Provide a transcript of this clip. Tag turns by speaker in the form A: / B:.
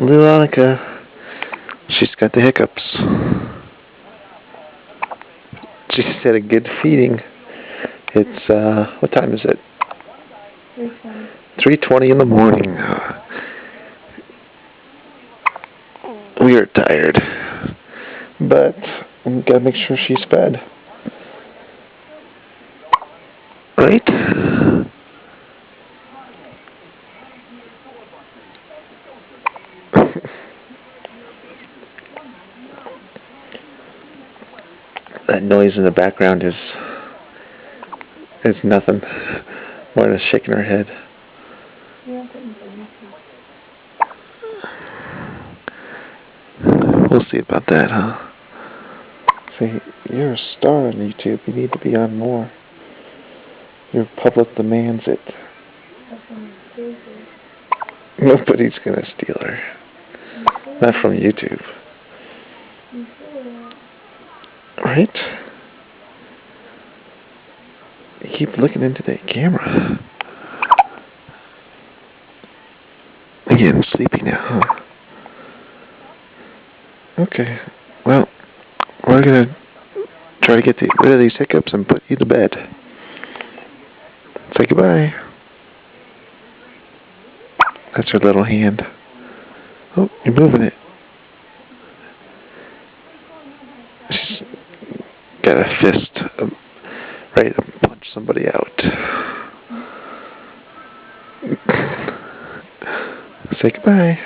A: Little Annika, she's got the hiccups. She's had a good feeding. It's, what time is it?
B: 3:20.
A: 3:20 in the morning. We are tired, but we gotta make sure she's fed. Right? That noise in the background is nothing more than shaking her head. We'll see about that, huh? See, you're a star on YouTube. You need to be on more. Your public demands it. Nobody's gonna steal her. Not from YouTube. Right? You keep looking into that camera. Again, sleepy now, huh? Okay. Well, we're gonna try to get rid of these hiccups and put you to bed. Say goodbye. That's her little hand. Oh, you're moving it. She's got a fist ready to punch somebody out. Say goodbye.